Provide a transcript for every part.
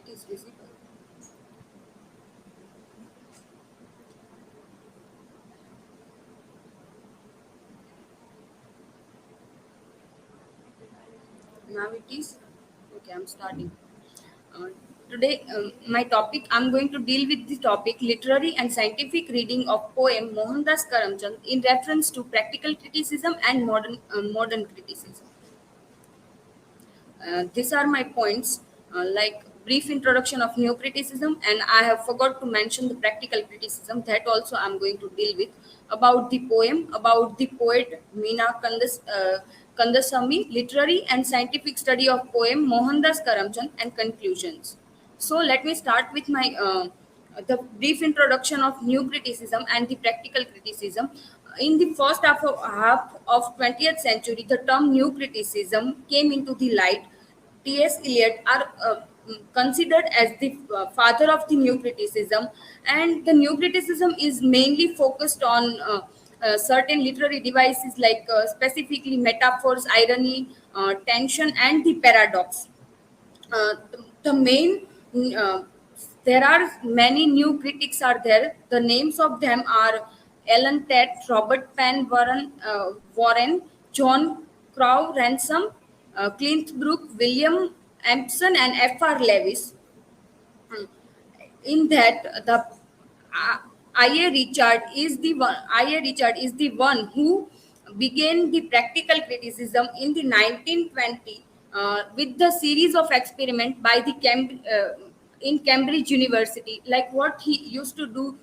It is visible. Now it is. Okay, I'm starting. Uh, Today, my topic, I'm going to deal with the topic literary and scientific reading of poem Mohandas Karamchand in reference to practical criticism and modern criticism. These are my points, like brief introduction of new criticism, and I have forgot to mention the practical criticism that also I'm going to deal with about the poem, about the poet Kandasamy, literary and scientific study of poem Mohandas Karamchand, and conclusions. So let me start with my the brief introduction of new criticism and the practical criticism. In the first half of 20th century, the term new criticism came into the light. T.S. Eliot are considered as the father of the new criticism, and the new criticism is mainly focused on certain literary devices like specifically metaphors, irony, tension, and the paradox. The main uh, there are many new critics are there. The names of them are Ellen Tate, Robert Penn Warren, John Crow Ransom, Clint Brook, William Empson, and F.R. Lewis. Hmm. In that, the uh, I.A. Richard is the one. I.A. Richard is the one who began the practical criticism in the 1920 with the series of experiment by the in Cambridge University. Like what he used to do,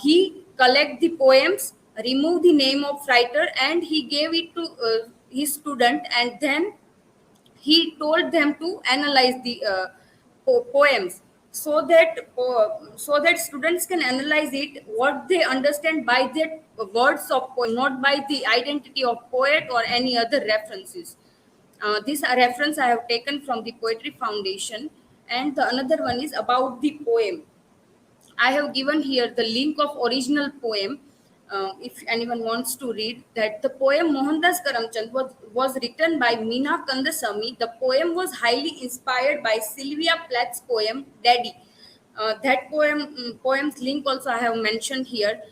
he collect the poems, remove the name of writer, and he gave it to his student, and then he told them to analyze the poems so that students can analyze it what they understand by the words of poem, not by the identity of poet or any other references. This reference I have taken from the Poetry Foundation, and the another one is about the poem. I have given here the link of original poem. If anyone wants to read that, the poem Mohandas Karamchand was written by Meena Kandasamy. The poem was highly inspired by Sylvia Plath's poem Daddy. Poem's link also I have mentioned here.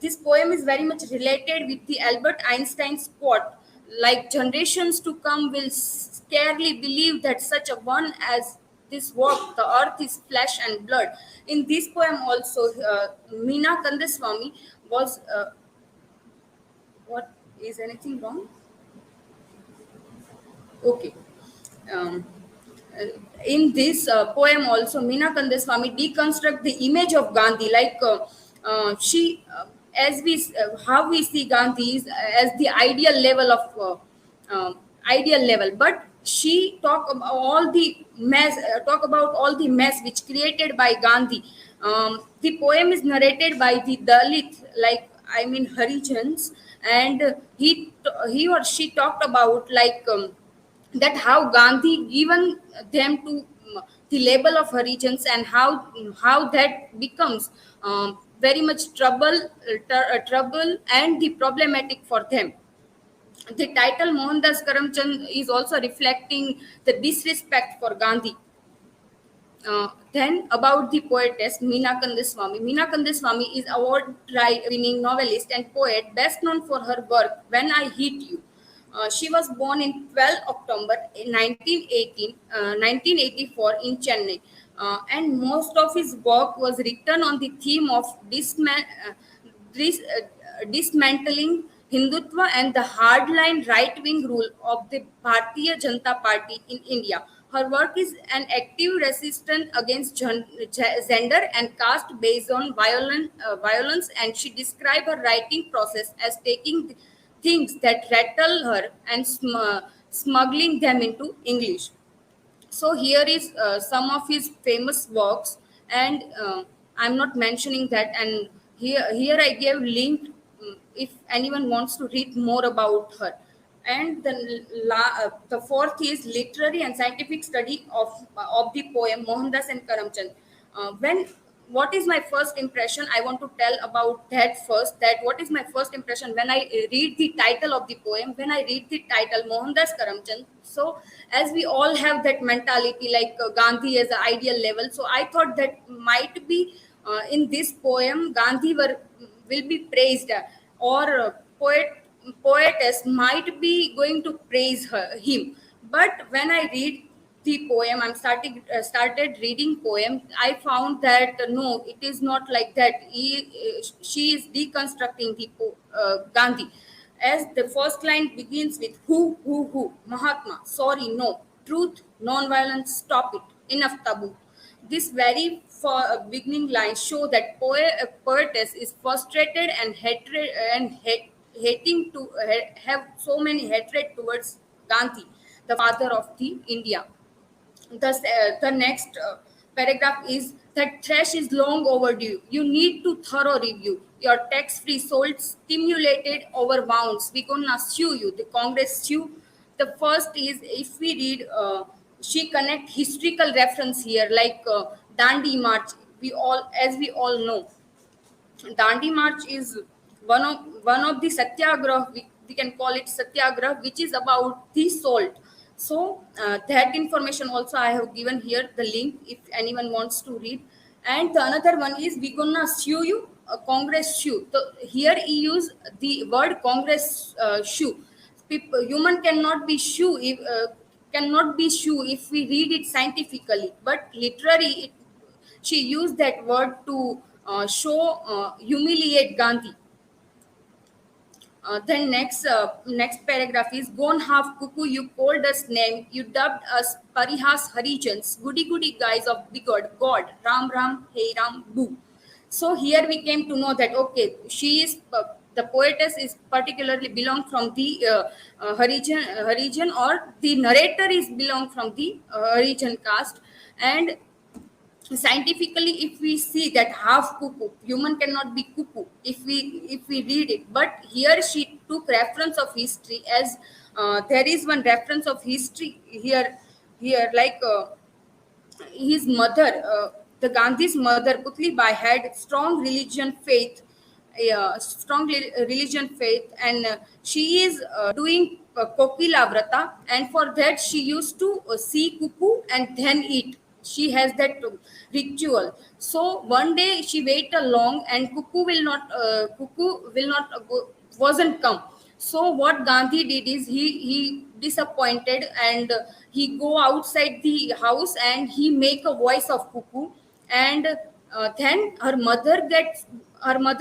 This poem is very much related with the Albert Einstein's quote, like generations to come will scarcely believe that such a one as this work, the earth is flesh and blood. In this poem also, Meena Kandaswamy was, what, is anything wrong? Okay. Um, uh, in this poem also, Meena Kandaswamy deconstruct the image of Gandhi, like she, how we see Gandhi is as the ideal level of ideal level, but she talk about all the mess which created by Gandhi. The poem is narrated by the Dalit, like I mean Harijans, and he or she talked about like. That how Gandhi given them to the label of Harijans, and how that becomes very much trouble and the problematic for them. The title Mohandas Karamchand is also reflecting the disrespect for Gandhi. Then about the poetess Meena Kandaswamy. Meena Kandaswamy is award-winning novelist and poet, best known for her work "When I Hit You." She was born in 12 October 1984 in Chennai, and most of his work was written on the theme of dismantling Hindutva and the hardline right-wing rule of the Bharatiya Janata Party in India. Her work is an active resistance against gender and caste based on violence, and she described her writing process as taking things that rattle her and smuggling them into English. So here is some of his famous works, and I'm not mentioning that. And here I gave link if anyone wants to read more about her. And the fourth is literary and scientific study of the poem Mohandas and Karamchand. When what is my first impression? I want to tell about that first. That what is my first impression when I read the title of the poem, when I read the title Mohandas Karamchand. So as we all have that mentality, like Gandhi as an ideal level, so I thought that might be in this poem Gandhi will be praised, or poetess might be going to praise him. But when I read the poem, I'm started reading poem, I found that no, it is not like that. She is deconstructing the Gandhi, as the first line begins with who Mahatma, sorry, no, truth, non-violence, stop it, enough taboo. This very beginning line show that poetess is frustrated and hatred and hating to have so many hatred towards Gandhi, the father of the India. The next paragraph is that trash is long overdue. You need to thorough review. Your tax-free sold stimulated overbounds. We're gonna sue you. The Congress sue. The first is, if we read, she connect historical reference here, like Dandi March. We all know, Dandi March is one of the satyagrah. We can call it satyagrah, which is about the salt. So that information also I have given here the link if anyone wants to read. And the another one is we gonna sue you, Congress sue. So here he use the word Congress sue. Human cannot be sue if we read it scientifically, but literary she used that word to show humiliate Gandhi. Then next paragraph is gone half cuckoo. You called us name. You dubbed us parihas harijans, goody goody guys of God, Ram Ram, Hey Ram, Boo. So here we came to know that okay, she is the poetess is particularly belong from the Harijan, or the narrator is belong from the Harijan caste. And scientifically, if we see that half cuckoo, human cannot be cuckoo if we read it. But here she took reference of history, as there is one reference of history here, like his mother, the Gandhi's mother Putli Bai had strong religion faith, and she is doing kokila vrata, and for that she used to see cuckoo and then eat. She has that ritual. So one day she wait along, and cuckoo wasn't come. So what Gandhi did is he disappointed, and he go outside the house and he make a voice of cuckoo. And then her mother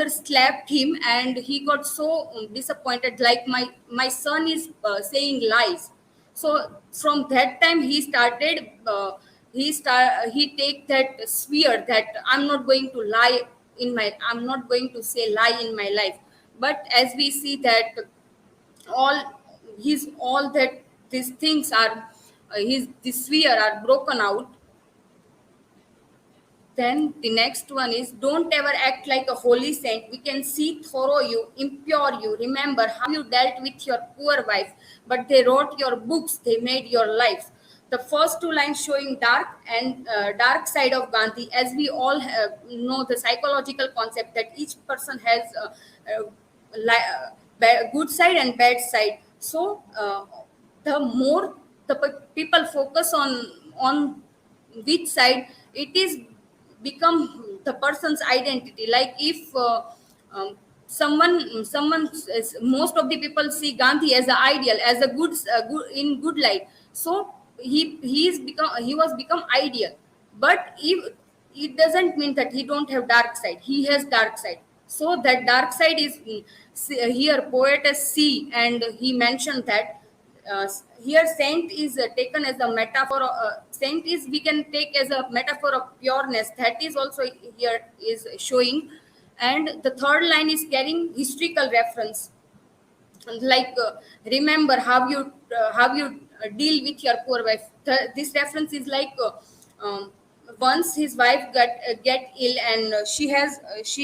slapped him, and he got so disappointed, like my son is saying lies. So from that time he take that sphere that I'm not going to say lie in my life. But as we see that all all that these things are his this sphere are broken out. Then the next one is don't ever act like a holy saint. We can see thorough you, impure you. Remember how you dealt with your poor wife, but they wrote your books, they made your life. The first two lines showing dark side of Gandhi, as we all know the psychological concept that each person has good side and bad side. So the more people focus on which side, it is become the person's identity. Like if most of the people see Gandhi as an ideal, as a good in good light. So he was become ideal. But if it doesn't mean that he don't have dark side, he has dark side. So that dark side is here poetess see, and he mentioned that here saint is taken as a metaphor. Saint is we can take as a metaphor of pureness, that is also here is showing. And the third line is carrying historical reference, like remember how you deal with your poor wife. This reference is like once his wife get ill, and she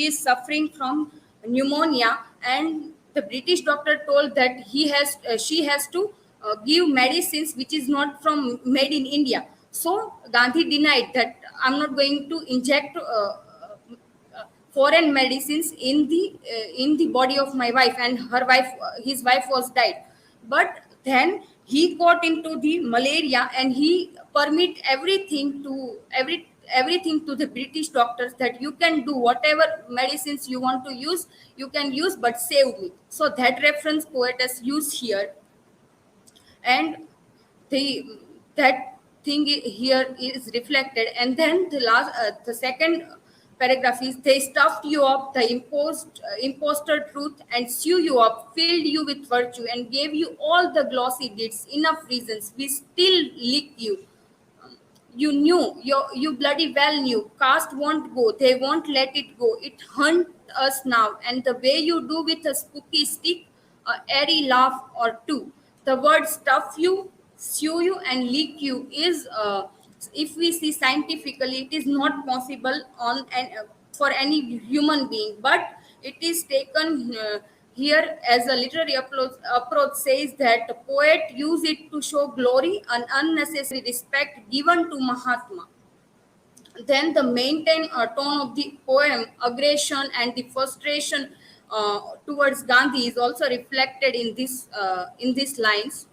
is suffering from pneumonia, and the British doctor told that she has to give medicines which is not from made in India. So Gandhi denied that I'm not going to inject foreign medicines in the body of my wife, and his wife was died. But then he got into the malaria, and he permit everything to the British doctors, that you can do whatever medicines you want to use, you can use, but save me. So that reference poetess used here. And the that thing here is reflected. And then the second paragraph is, they stuffed you up the impostor truth, and sew you up, filled you with virtue, and gave you all the glossy deeds, enough reasons, we still lick you. You knew, you bloody well knew, caste won't go, they won't let it go, it hunt us now. And the way you do with a spooky stick, a airy laugh or two. The word stuff you, sew you, and leak you is, if we see scientifically, it is not possible for any human being, but it is taken here as a literary approach says that the poet used it to show glory and unnecessary respect given to Mahatma. Then the maintain tone of the poem, aggression and the frustration towards Gandhi is also reflected in these lines.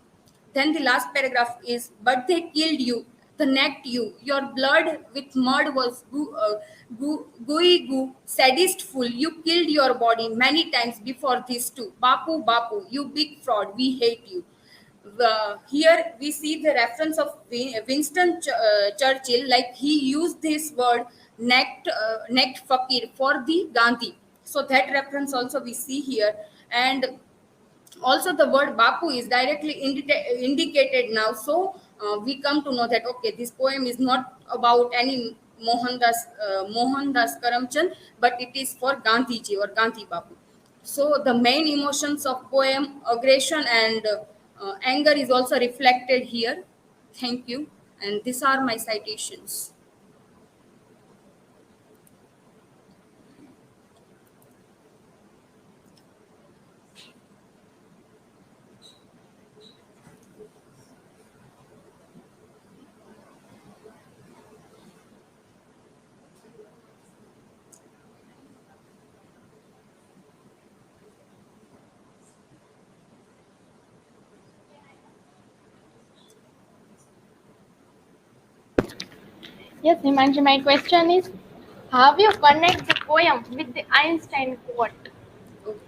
Then the last paragraph is, but they killed you, they necked you. Your blood with mud was gooey goo, sadist fool. You killed your body many times before this too. Bapu, Bapu, you big fraud. We hate you. Here we see the reference of Winston Churchill, like he used this word necked fakir for the Gandhi. So that reference also we see here. And also the word Bapu is directly indicated now. So we come to know that, okay, this poem is not about any Mohandas Karamchand, but it is for Gandhi ji or Gandhi Bapu. So the main emotions of poem, aggression and anger, is also reflected here. Thank you. And these are my citations. Yes, Himanshi, my question is, how you connect the poem with the Einstein quote? Okay.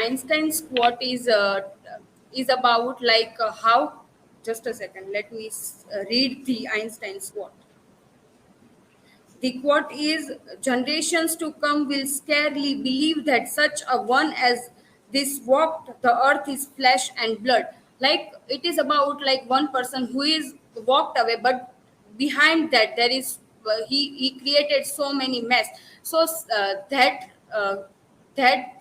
Einstein's quote is about like how. Just a second. Let me read the Einstein's quote. The quote is, generations to come will scarcely believe that such a one as this walked the earth is flesh and blood. Like it is about like one person who is walked away, but behind that there is he created so many mess. So that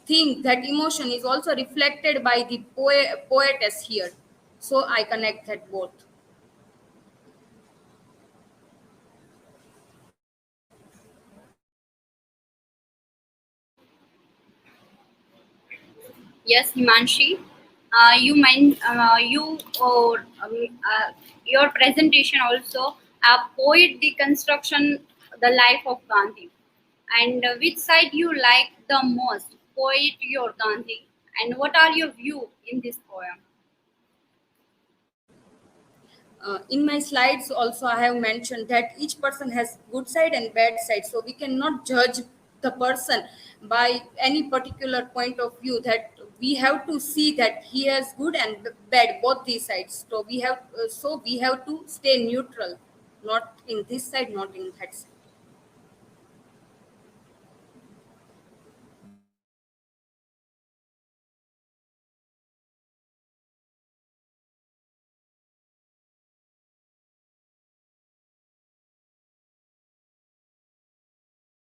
thing, that emotion is also reflected by the poetess here. So I connect that both. Yes, Himanshi. Your presentation also a poet deconstruction the life of Gandhi, and which side you like the most, poet or Gandhi, and what are your view in this poem? In my slides also I have mentioned that each person has good side and bad side, so we cannot judge the person by any particular point of view. That we have to see that he has good and bad both these sides, so we have to stay neutral, not in this side, not in that side.